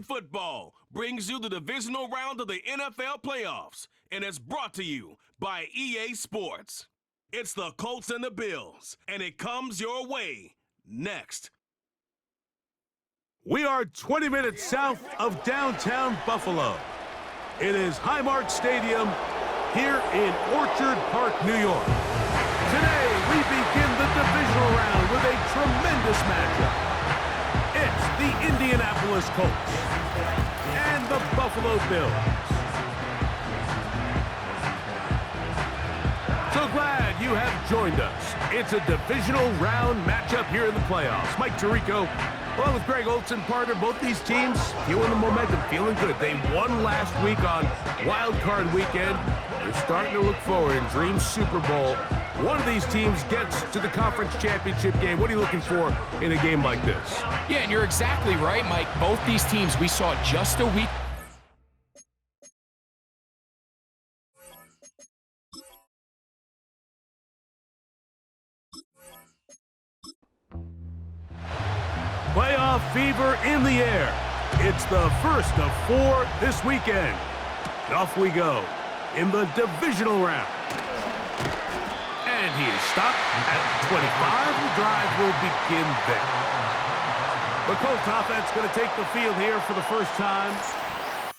American football brings you the divisional round of the NFL playoffs, and it's brought to you by EA Sports. It's the Colts and the Bills, and it comes your way next. We are 20 minutes south of downtown Buffalo. It is Highmark Stadium here in Orchard Park, New York. Today, we begin the divisional round with a tremendous matchup. It's the Indianapolis Colts and the Buffalo Bills. So glad you have joined us. It's a divisional round matchup here in the playoffs. Mike Tirico, along with Greg Olson, partner, both these teams feeling the momentum, feeling good. They won last week on Wild Card Weekend. They're starting to look forward and dream Super Bowl. One of these teams gets to the conference championship game. What are you looking for in a game like this? Yeah, and you're exactly right, Mike. Both these teams we saw just a week. Playoff fever in the air. It's the first of 4 this weekend. Off we go in the divisional round. And he is stopped at 25. The drive will begin there. The Colts offense going to take the field here for the first time.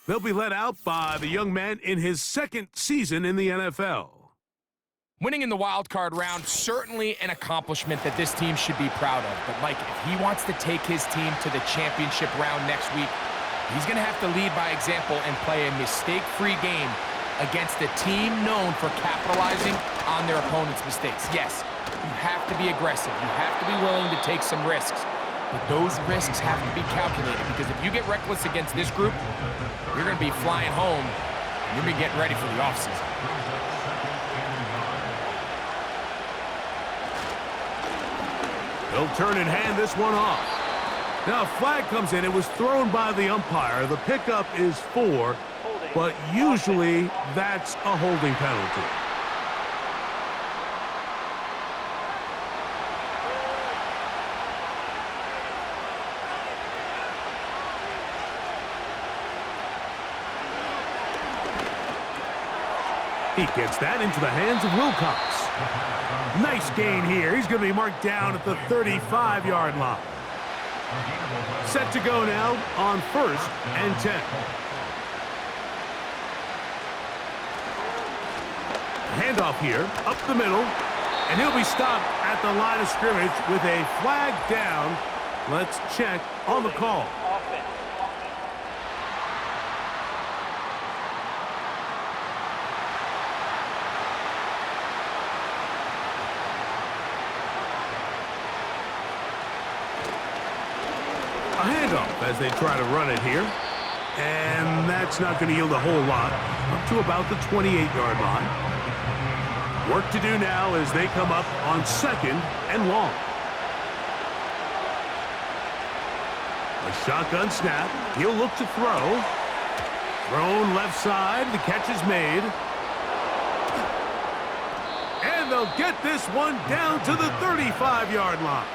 They'll be led out by the young man in his second season in the NFL. Winning in the wild card round, certainly an accomplishment that this team should be proud of. But Mike, if he wants to take his team to the championship round next week, he's going to have to lead by example and play a mistake-free game against a team known for capitalizing on their opponent's mistakes. Yes, you have to be aggressive. You have to be willing to take some risks. But those risks have to be calculated, because if you get reckless against this group, you're going to be flying home and you'll be getting ready for the offseason. They'll turn and hand this one off. Now a flag comes in. It was thrown by the umpire. The pickup is 4, but usually that's a holding penalty. He gets that into the hands of Wilcox. Nice gain here. He's going to be marked down at the 35-yard line. Set to go now on 1st and 10. Handoff here, up the middle, and he'll be stopped at the line of scrimmage with a flag down. Let's check on the call. A handoff as they try to run it here. And that's not going to yield a whole lot. Up to about the 28-yard line. Work to do now as they come up on 2nd and long. A shotgun snap. He'll look to throw. Thrown left side. The catch is made. And they'll get this one down to the 35-yard line.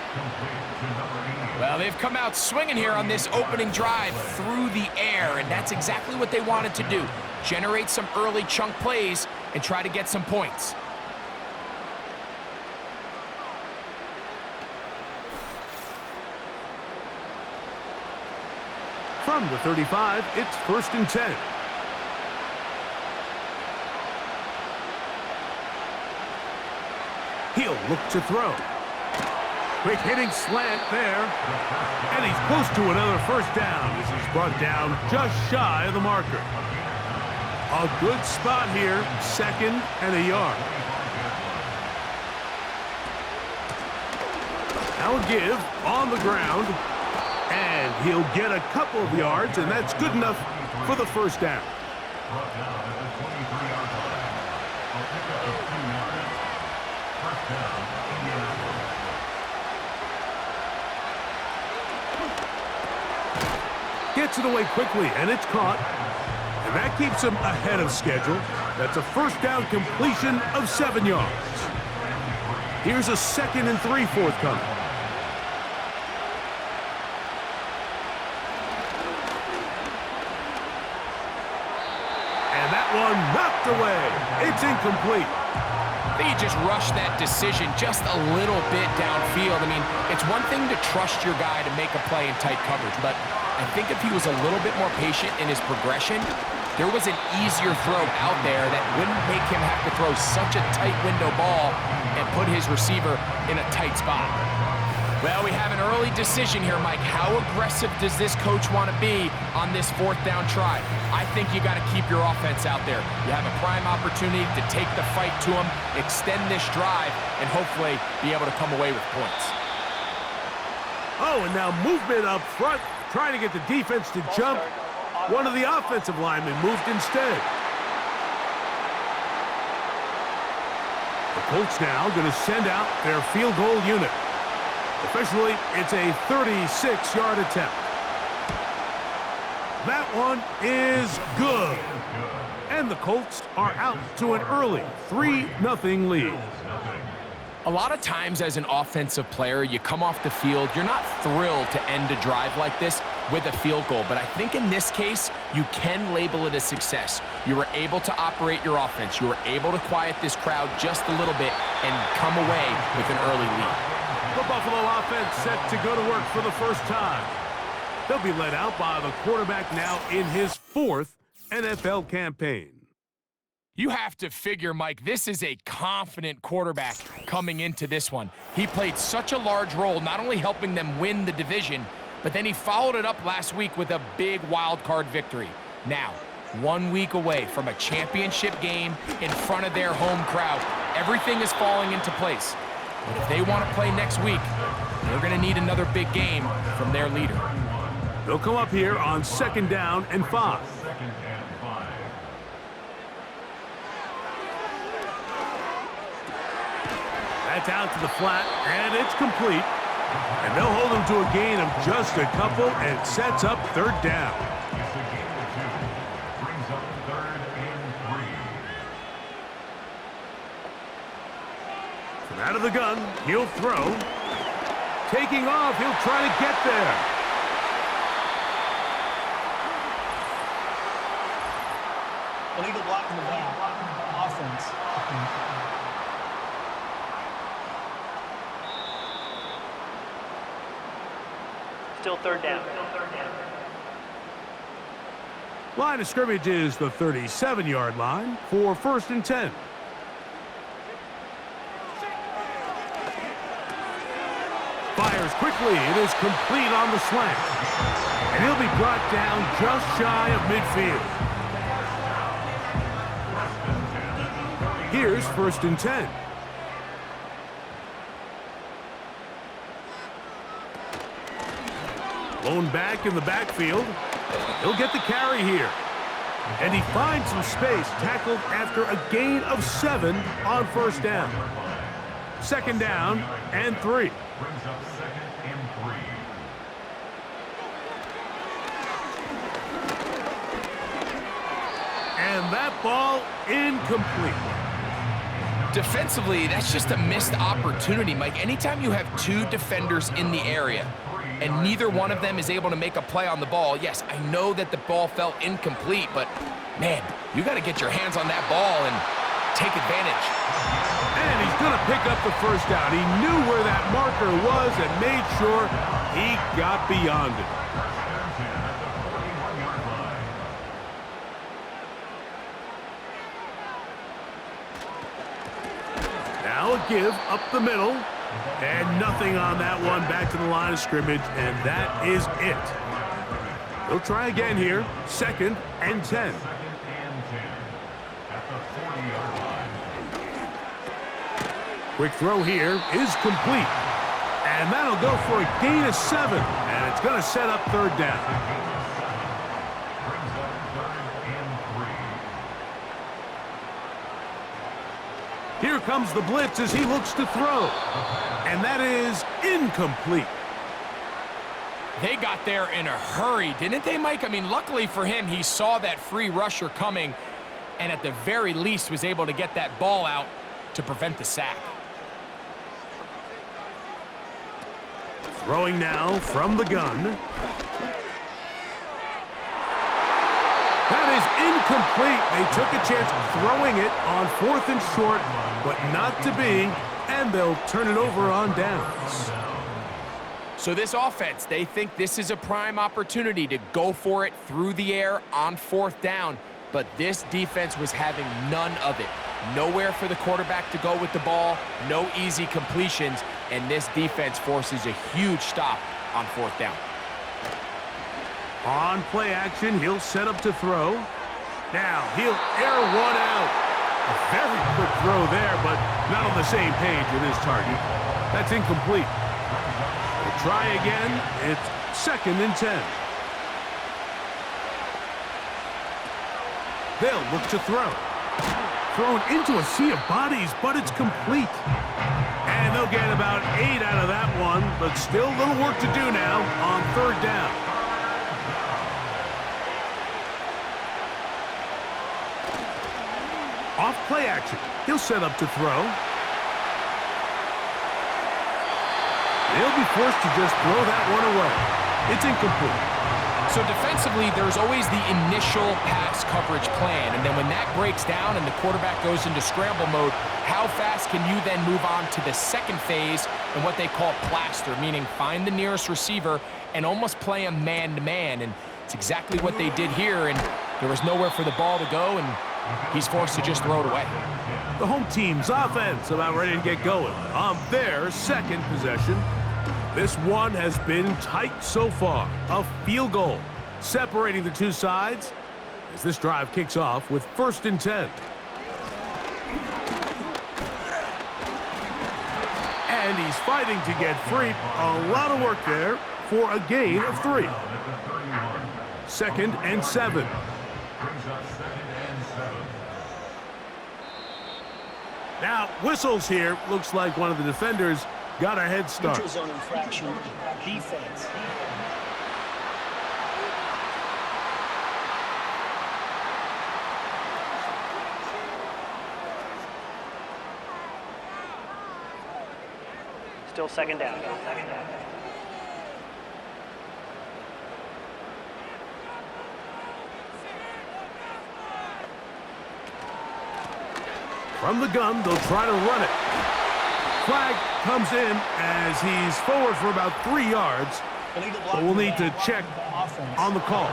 Well, they've come out swinging here on this opening drive through the air, and that's exactly what they wanted to do. Generate some early chunk plays and try to get some points. From the 35, it's 1st and 10. He'll look to throw. Quick hitting slant there. And he's close to another first down as he's brought down just shy of the marker. A good spot here, 2nd and a yard. Now a give on the ground. And he'll get a couple of yards, and that's good enough for the first down. Gets it away quickly, and it's caught. And that keeps him ahead of schedule. That's a first down completion of 7 yards. Here's a 2nd and 3 forthcoming. one knocked away. It's incomplete. I think he just rushed that decision just a little bit downfield. I mean, it's one thing to trust your guy to make a play in tight coverage, but I think if he was a little bit more patient in his progression, there was an easier throw out there that wouldn't make him have to throw such a tight window ball and put his receiver in a tight spot. Well, we have an early decision here, Mike. How aggressive does this coach want to be on this fourth down try? I think you got to keep your offense out there. You have a prime opportunity to take the fight to them, extend this drive, and hopefully be able to come away with points. Oh, and now movement up front, trying to get the defense to jump. One of the offensive linemen moved instead. The Colts now going to send out their field goal unit. Officially, it's a 36-yard attempt. That one is good. And the Colts are out to an early 3-0 lead. A lot of times as an offensive player, you come off the field, you're not thrilled to end a drive like this with a field goal. But I think in this case, you can label it a success. You were able to operate your offense. You were able to quiet this crowd just a little bit and come away with an early lead. The Buffalo offense set to go to work for the first time. They'll be led out by the quarterback now in his 4th NFL campaign. You have to figure, Mike, this is a confident quarterback coming into this one. He played such a large role, not only helping them win the division, but then he followed it up last week with a big wild card victory. Now, 1 week away from a championship game in front of their home crowd, everything is falling into place. But if they want to play next week, they're going to need another big game from their leader. They'll come up here on 2nd down and 5. That's out to the flat, and it's complete. And they'll hold him to a gain of just a couple and sets up 3rd down. Out of the gun, he'll throw. Taking off, he'll try to get there. Illegal block in the back. Offense. Still 3rd down. Line of scrimmage is the 37-yard line for 1st and 10. Fires quickly. It is complete on the slant. And he'll be brought down just shy of midfield. Here's 1st and 10. Blown back in the backfield. He'll get the carry here. And he finds some space, tackled after a gain of 7 on 1st down. 2nd down and 3. Brings up 2nd and 3. And that ball incomplete. Defensively, that's just a missed opportunity, Mike. Anytime you have 2 defenders in the area and neither one of them is able to make a play on the ball, yes, I know that the ball felt incomplete, but, man, you got to get your hands on that ball and take advantage. And he's going to pick up the 1st down. He knew where that marker was and made sure he got beyond it. Now a give up the middle. And nothing on that one. Back to the line of scrimmage, and that is it. They'll try again here. 2nd and 10. Quick throw here is complete. And that'll go for a gain of 7. And it's going to set up 3rd down. Here comes the blitz as he looks to throw. And that is incomplete. They got there in a hurry, didn't they, Mike? I mean, luckily for him, he saw that free rusher coming and at the very least was able to get that ball out to prevent the sack. Throwing now from the gun. That is incomplete. They took a chance throwing it on 4th and short, but not to be, and they'll turn it over on downs. So this offense, they think this is a prime opportunity to go for it through the air on 4th down, but this defense was having none of it. Nowhere for the quarterback to go with the ball, no easy completions, and this defense forces a huge stop on 4th down. On play action, he'll set up to throw. Now he'll air one out. A very quick throw there, but not on the same page with his target. That's incomplete. We'll try again. It's 2nd and 10. They'll look to throw. Thrown into a sea of bodies, but it's complete. And they'll get about 8 out of that one, but still a little work to do now on 3rd down. Off play action. He'll set up to throw. They'll be forced to just throw that one away. It's incomplete. So defensively, there's always the initial pass coverage plan, and then when that breaks down and the quarterback goes into scramble mode, how fast can you then move on to the second phase and what they call plaster, meaning find the nearest receiver and almost play him man-to-man, and it's exactly what they did here, and there was nowhere for the ball to go, and he's forced to just throw it away. The home team's offense about ready to get going on their 2nd possession. This one has been tight so far. A field goal separating the two sides as this drive kicks off with 1st and 10. And he's fighting to get free. A lot of work there for a gain of 3. 2nd and 7. Now, whistles here. Looks like one of the defenders got a head start. Neutral zone infraction, defense. Still 2nd down. From the gun, they'll try to run it. Flag comes in as he's forward for about 3 yards. But we'll need to check on the call.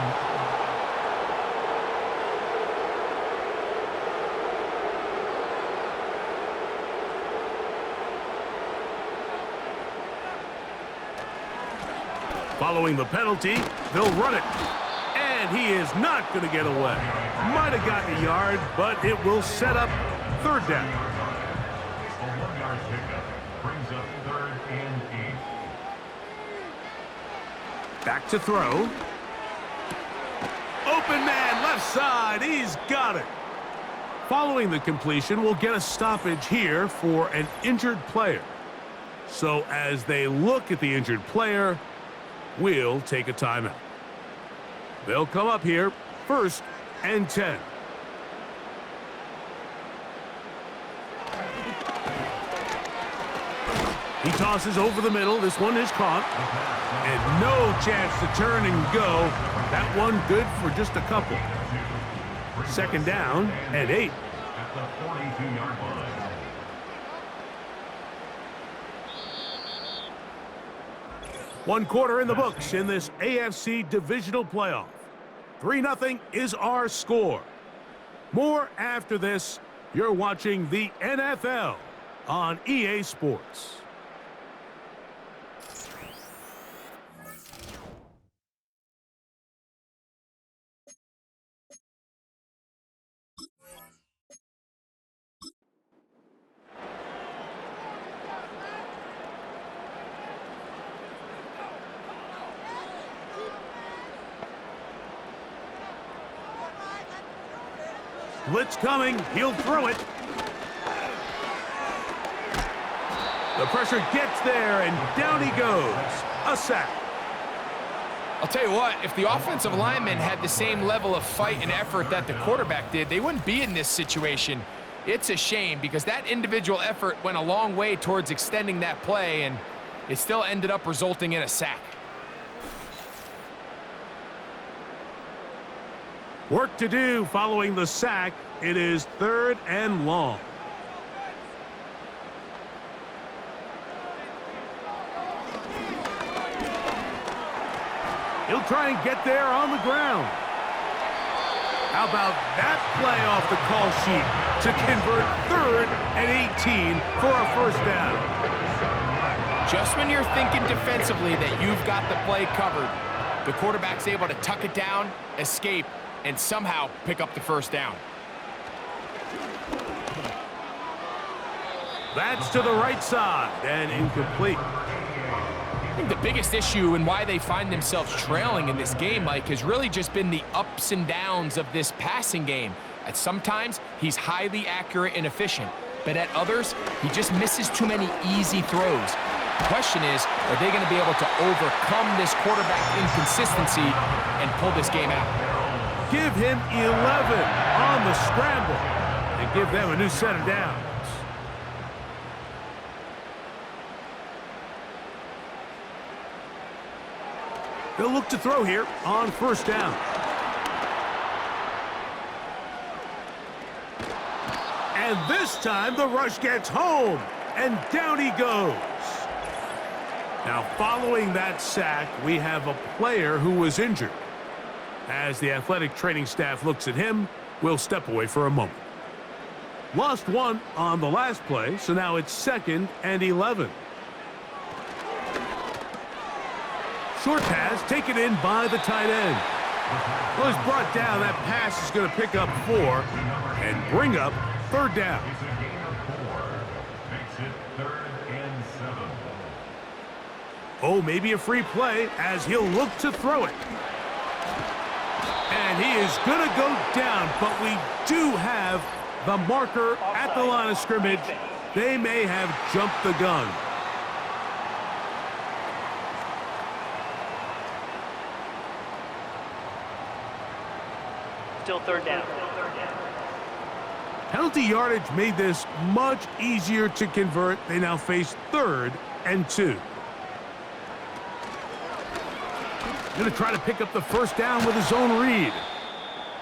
Following the penalty, they'll run it. And he is not going to get away. Might have gotten a yard, but it will set up 3rd down. A 1-yard pickup brings up 3rd and 8. Back to throw. Open man, left side. He's got it. Following the completion, we'll get a stoppage here for an injured player. So as they look at the injured player, we'll take a timeout. They'll come up here, 1st and 10. He tosses over the middle. This one is caught. And no chance to turn and go. That one good for just a couple. 2nd down and 8. At the 42-yard line. One quarter in the books in this AFC Divisional playoff. 3-0 is our score. More after this. You're watching the NFL on EA Sports. Blitz coming. He'll throw it. The pressure gets there, and down he goes. A sack. I'll tell you what, if the offensive linemen had the same level of fight and effort that the quarterback did, they wouldn't be in this situation. It's a shame because that individual effort went a long way towards extending that play, and it still ended up resulting in a sack. Work to do following the sack. It is 3rd and long. He'll try and get there on the ground. How about that play off the call sheet to convert 3rd and 18 for a first down? Just when you're thinking defensively that you've got the play covered, the quarterback's able to tuck it down, escape, and somehow pick up the first down. That's to the right side and incomplete. I think the biggest issue and why they find themselves trailing in this game, Mike, has really just been the ups and downs of this passing game. At sometimes, he's highly accurate and efficient, but at others, he just misses too many easy throws. The question is, are they going to be able to overcome this quarterback inconsistency and pull this game out? Give him 11 on the scramble and give them a new set of downs. They'll look to throw here on first down. And this time the rush gets home, and down he goes. Now, following that sack, we have a player who was injured. As the athletic training staff looks at him, we'll step away for a moment. Lost one on the last play, so now it's 2nd and 11. Short pass taken in by the tight end. Well, he's brought down. That pass is going to pick up 4 and bring up 3rd down. It's a gain of 4. Makes it 3rd and 7. Oh, maybe a free play as he'll look to throw it. And he is going to go down, but we do have the marker at the line of scrimmage. They may have jumped the gun. Still 3rd down. Penalty yardage made this much easier to convert. They now face 3rd and 2. Going to try to pick up the first down with his own read.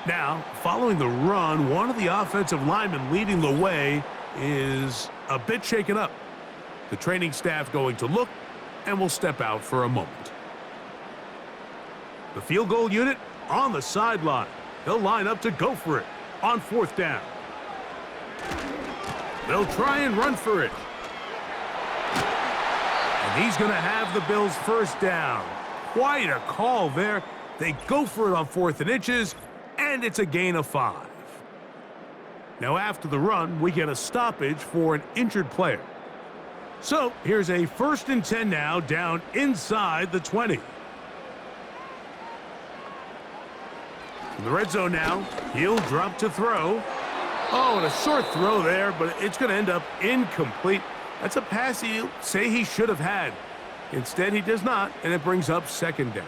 Now, following the run, one of the offensive linemen leading the way is a bit shaken up. The training staff going to look and will step out for a moment. The field goal unit on the sideline. They'll line up to go for it on 4th down. They'll try and run for it. And he's going to have the Bills' first down. Quite a call there. They go for it on 4th and inches, and it's a gain of 5. Now, after the run, we get a stoppage for an injured player. So, here's a 1st and 10 now, down inside the 20. In the red zone now, he'll drop to throw. Oh, and a short throw there, but it's going to end up incomplete. That's a pass he'll say he should have had. Instead, he does not, and it brings up 2nd down.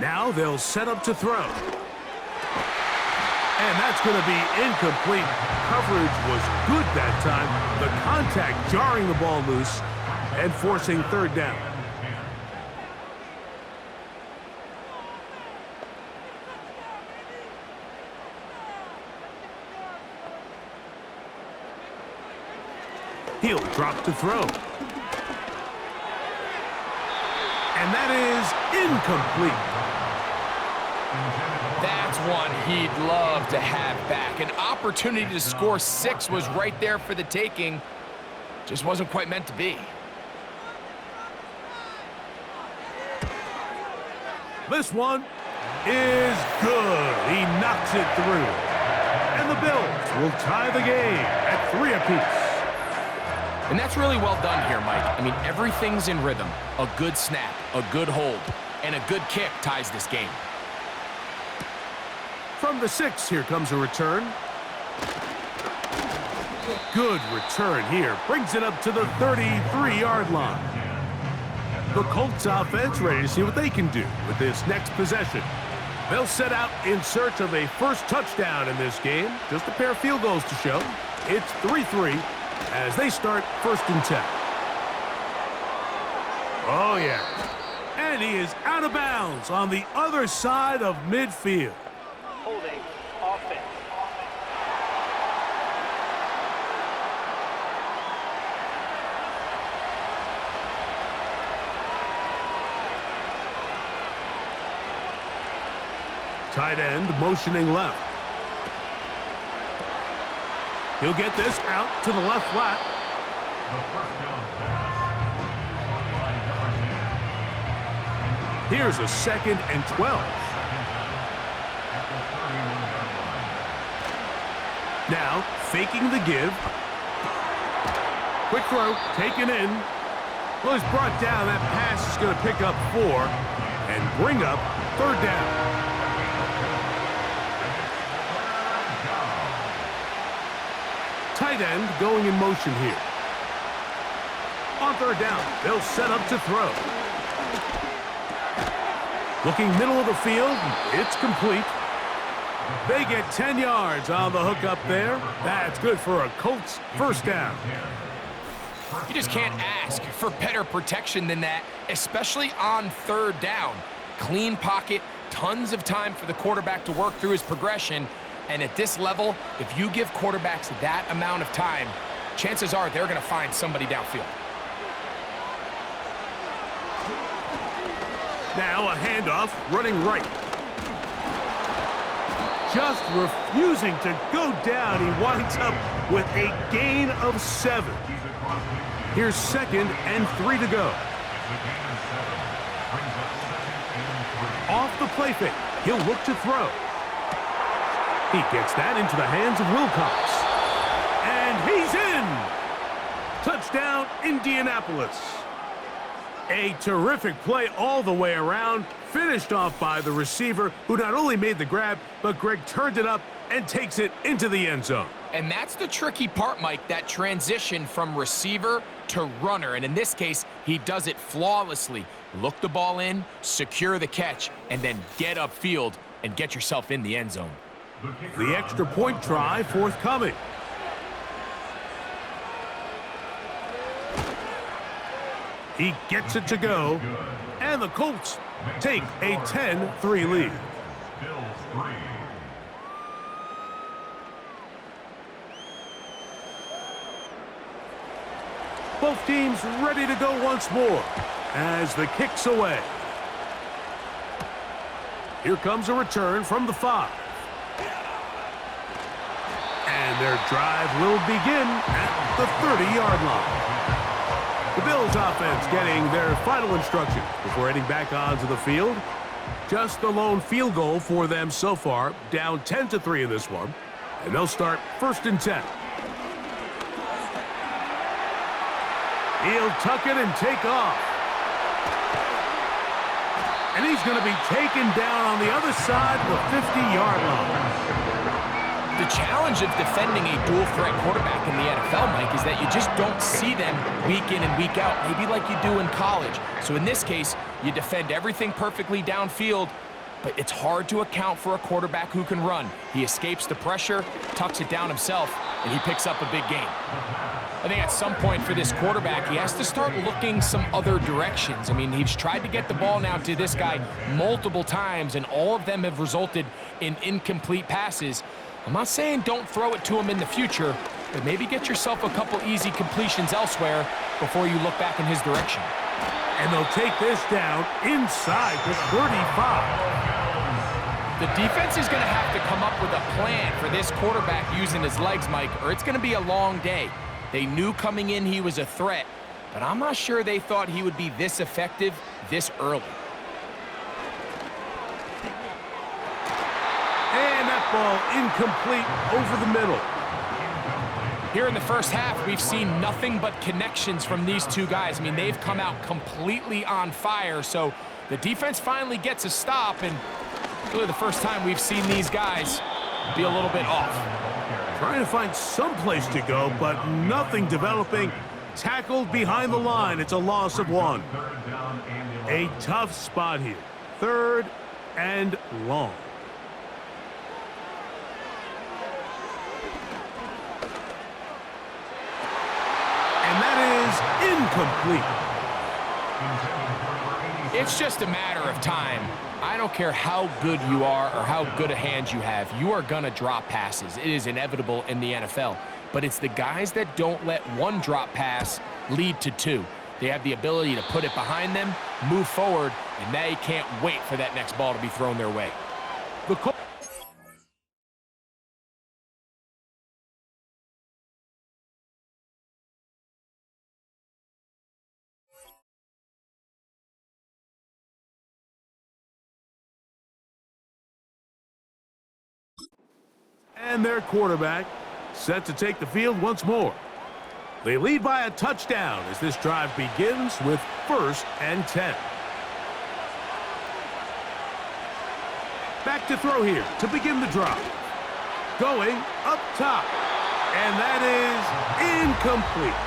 Now they'll set up to throw. And that's going to be incomplete. Coverage was good that time. The contact jarring the ball loose and forcing 3rd down. He'll drop to throw. And that is incomplete. That's one he'd love to have back. An opportunity to score 6 was right there for the taking. Just wasn't quite meant to be. This one is good. He knocks it through. And the Bills will tie the game at 3 apiece. And that's really well done here, Mike. I mean, everything's in rhythm. A good snap, a good hold, and a good kick ties this game. From the 6, here comes a return. Good return here. Brings it up to the 33-yard line. The Colts offense ready to see what they can do with this next possession. They'll set out in search of a first touchdown in this game. Just a pair of field goals to show. It's 3-3 as they start 1st and 10. Oh, yeah. And And he is out of bounds on the other side of midfield. Holding offense. Tight end motioning left. He'll get this out to the left flat. The first down pass. Line number 10. Here's a 2nd and 12. At the 31-yard line. Now, faking the give. Quick throw, taken in. Well, he's brought down. That pass is going to pick up 4 and bring up 3rd down. Tight end going in motion here. On 3rd down, they'll set up to throw. Looking middle of the field, it's complete. They get 10 yards on the hook up there. That's good for a Colts first down. You just can't ask for better protection than that, especially on 3rd down. Clean pocket, tons of time for the quarterback to work through his progression. And at this level, if you give quarterbacks that amount of time, chances are they're going to find somebody downfield. Now a handoff, running right. Just refusing to go down. He winds up with a gain of 7. Here's 2nd and 3 to go. Off the play fake, he'll look to throw. He gets that into the hands of Wilcox. And he's in! Touchdown, Indianapolis. A terrific play all the way around, finished off by the receiver, who not only made the grab, but Greg turned it up and takes it into the end zone. And that's the tricky part, Mike, that transition from receiver to runner. And in this case, he does it flawlessly. Look the ball in, secure the catch, and then get upfield and get yourself in the end zone. The extra point try forthcoming. He gets it to go, and the Colts take a 10-3 lead. Bills 3. Both teams ready to go once more as the kick's away. Here comes a return from the 5. And their drive will begin at the 30-yard line. The Bills offense getting their final instructions before heading back onto the field. Just the lone field goal for them so far, down 10-3 in this one. And they'll start 1st and 10. He'll tuck it and take off. And he's going to be taken down on the other side of the 50-yard line. The challenge of defending a dual-threat quarterback in the NFL, Mike, is that you just don't see them week in and week out, maybe like you do in college. So in this case, you defend everything perfectly downfield, but it's hard to account for a quarterback who can run. He escapes the pressure, tucks it down himself, and he picks up a big gain. I think at some point for this quarterback, he has to start looking some other directions. I mean, he's tried to get the ball now to this guy multiple times, and all of them have resulted in incomplete passes. I'm not saying don't throw it to him in the future, but maybe get yourself a couple easy completions elsewhere before you look back in his direction. And they'll take this down inside the 35. The defense is going to have to come up with a plan for this quarterback using his legs, Mike, or it's going to be a long day. They knew coming in he was a threat, but I'm not sure they thought he would be this effective this early. And that ball incomplete over the middle. Here in the first half, we've seen nothing but connections from these two guys. I mean, they've come out completely on fire, so the defense finally gets a stop, and really the first time we've seen these guys be a little bit off. Trying to find some place to go, but nothing developing. Tackled behind the line. It's a loss of 1. A tough spot here. 3rd and long. And that is incomplete. It's just a matter of time. I don't care how good you are or how good a hand you have. You are going to drop passes. It is inevitable in the NFL. But it's the guys that don't let one drop pass lead to two. They have the ability to put it behind them, move forward, and they can't wait for that next ball to be thrown their way. And their quarterback set to take the field once more. They lead by a touchdown as this drive begins with 1st and 10. Back to throw here to begin the drive. Going up top. And that is incomplete.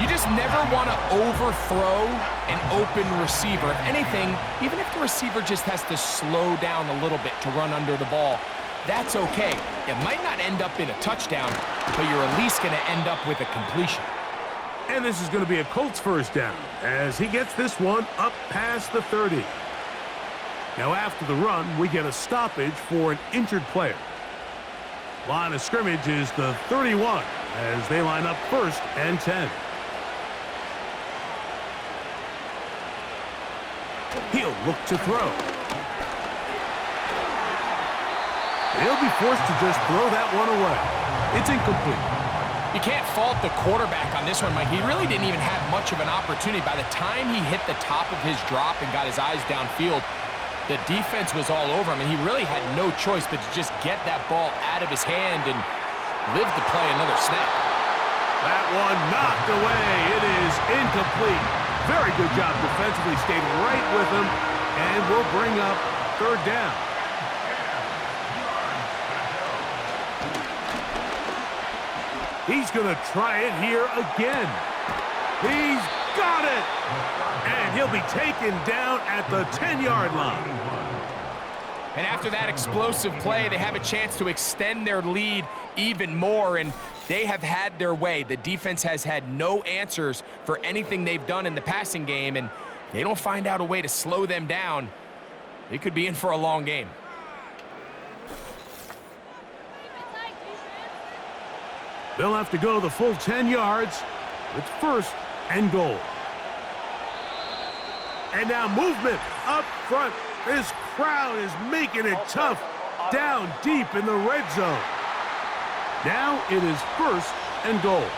You just never want to overthrow an open receiver. If anything, even if the receiver just has to slow down a little bit to run under the ball, that's okay. It might not end up in a touchdown, but you're at least going to end up with a completion. And this is going to be a Colts first down as he gets this one up past the 30. Now after the run, we get a stoppage for an injured player. Line of scrimmage is the 31 as they line up 1st and 10. He'll look to throw. He'll be forced to just throw that one away. It's incomplete. You can't fault the quarterback on this one, Mike. He really didn't even have much of an opportunity. By the time he hit the top of his drop and got his eyes downfield, the defense was all over him, and he really had no choice but to just get that ball out of his hand and live to play another snap. That one knocked away. It is incomplete. Very good job defensively. Stayed right with him, and will bring up 3rd down. He's going to try it here again. He's got it! And he'll be taken down at the 10-yard line. And after that explosive play, they have a chance to extend their lead even more, and they have had their way. The defense has had no answers for anything they've done in the passing game, and they don't find out a way to slow them down. They could be in for a long game. They'll have to go the full 10 yards. It's 1st and goal. And now movement up front. This crowd is making it tough down deep in the red zone. Now it is 1st and goal.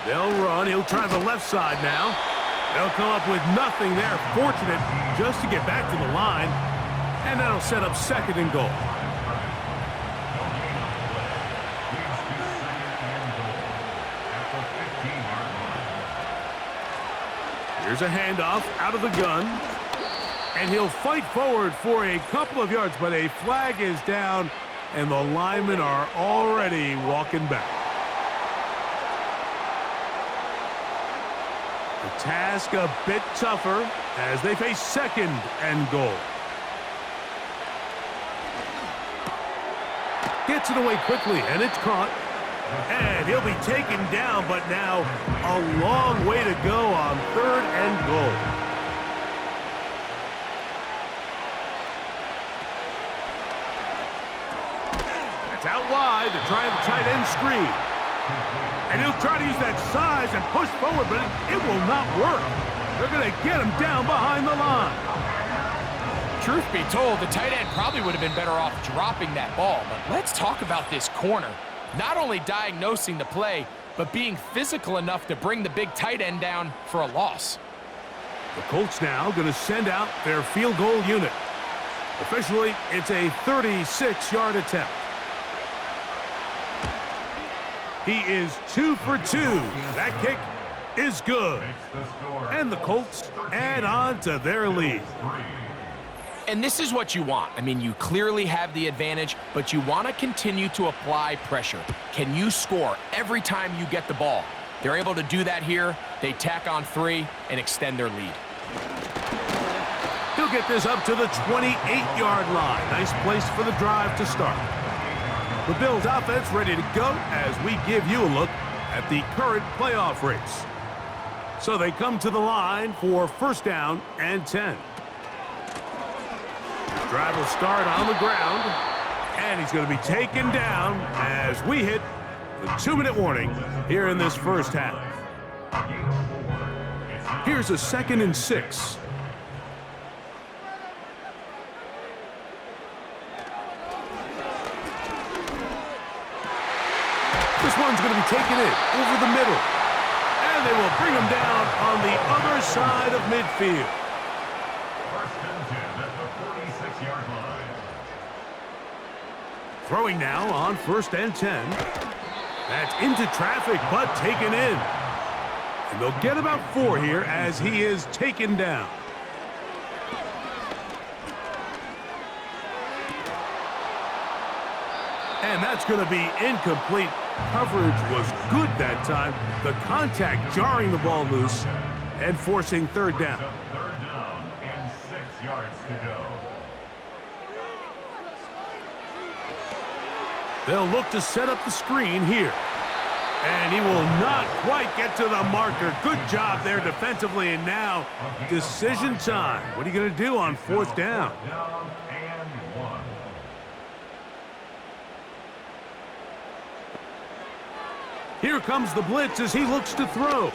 They'll run. He'll try the left side now. They'll come up with nothing there. Fortunate just to get back to the line. And that'll set up 2nd and goal. Here's a handoff out of the gun. And he'll fight forward for a couple of yards, but a flag is down, and the linemen are already walking back. The task a bit tougher as they face 2nd and goal. Gets it away quickly, and it's caught. And he'll be taken down, but now a long way to go on 3rd and goal. That's out wide to try the tight end screen. And he'll try to use that size and push forward, but it will not work. They're going to get him down behind the line. Truth be told, the tight end probably would have been better off dropping that ball. But let's talk about this corner. Not only diagnosing the play, but being physical enough to bring the big tight end down for a loss. The Colts now going to send out their field goal unit. Officially, it's a 36-yard attempt. He is 2 for 2. That kick is good. And the Colts add on to their lead. And this is what you want. I mean, you clearly have the advantage, but you want to continue to apply pressure. Can you score every time you get the ball? They're able to do that here. They tack on 3 and extend their lead. He'll get this up to the 28-yard line. Nice place for the drive to start. The Bills offense ready to go as we give you a look at the current playoff race. So they come to the line for first down and 10. His drive will start on the ground, and he's going to be taken down as we hit the 2-minute warning here in this first half. Here's a 2nd and 6. This one's going to be taken in over the middle. And they will bring him down on the other side of midfield. First and 10 at the 46-yard line. Throwing now on 1st and 10. That's into traffic, but taken in. And they'll get about 4 here as he is taken down. And that's going to be incomplete. Coverage was good that time. The contact jarring the ball loose and forcing 3rd down. 3rd down and 6 yards to go. They'll look to set up the screen here. And he will not quite get to the marker. Good job there defensively, and now decision time. What are you going to do on 4th down? Down and 1. Here comes the blitz as he looks to throw.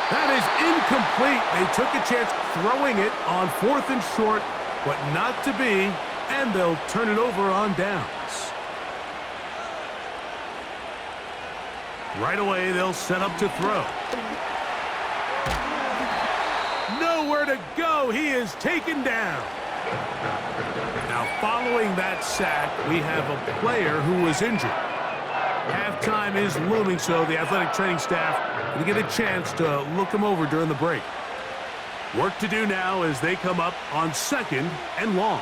That is incomplete. They took a chance throwing it on 4th and short, but not to be, and they'll turn it over on downs. Right away, they'll set up to throw. Nowhere to go. He is taken down. Now, following that sack, we have a player who was injured. Halftime is looming, so the athletic training staff will get a chance to look him over during the break. Work to do now as they come up on 2nd and long.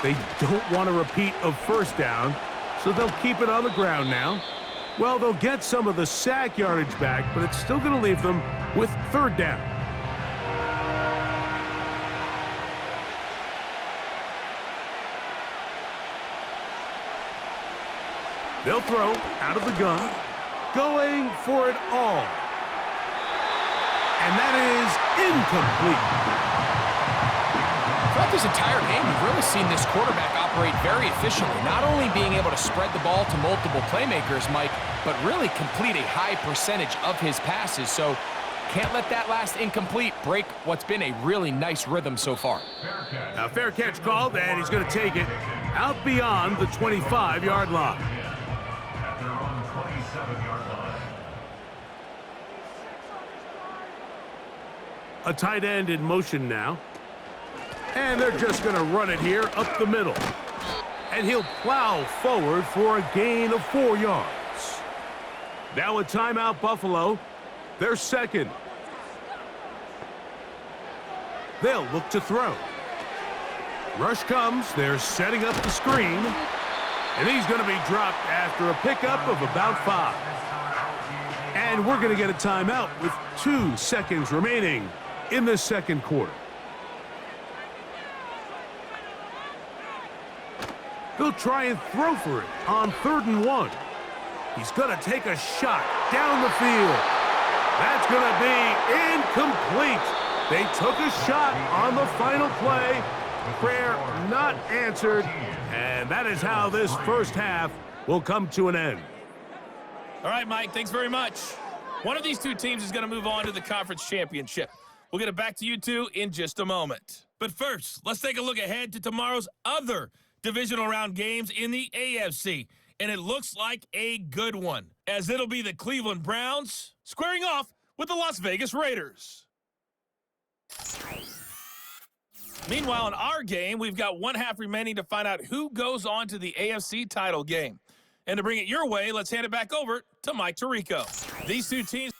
They don't want a repeat of 1st down, so they'll keep it on the ground now. Well, they'll get some of the sack yardage back, but it's still going to leave them with 3rd down. They'll throw out of the gun, going for it all. And that is incomplete. Throughout this entire game, we've really seen this quarterback operate very efficiently, not only being able to spread the ball to multiple playmakers, Mike, but really complete a high percentage of his passes. So can't let that last incomplete break what's been a really nice rhythm so far. Now, fair catch called, and he's going to take it out beyond the 25-yard line. At their own 27-yard line. A tight end in motion now. And they're just going to run it here up the middle. And he'll plow forward for a gain of 4 yards. Now a timeout, Buffalo. They're 2nd. They'll look to throw. Rush comes. They're setting up the screen. And he's going to be dropped after a pickup of about 5. And we're going to get a timeout with 2 seconds remaining in the 2nd quarter. They'll try and throw for it on 3rd and 1. He's going to take a shot down the field. That's going to be incomplete. They took a shot on the final play. Prayer not answered. And that is how this first half will come to an end. All right, Mike, thanks very much. One of these two teams is going to move on to the conference championship. We'll get it back to you two in just a moment. But first, let's take a look ahead to tomorrow's other divisional round games in the AFC. And it looks like a good one, as it'll be the Cleveland Browns squaring off with the Las Vegas Raiders. Meanwhile, in our game, we've got 1 half remaining to find out who goes on to the AFC title game. And to bring it your way, let's hand it back over to Mike Tirico. These two teams...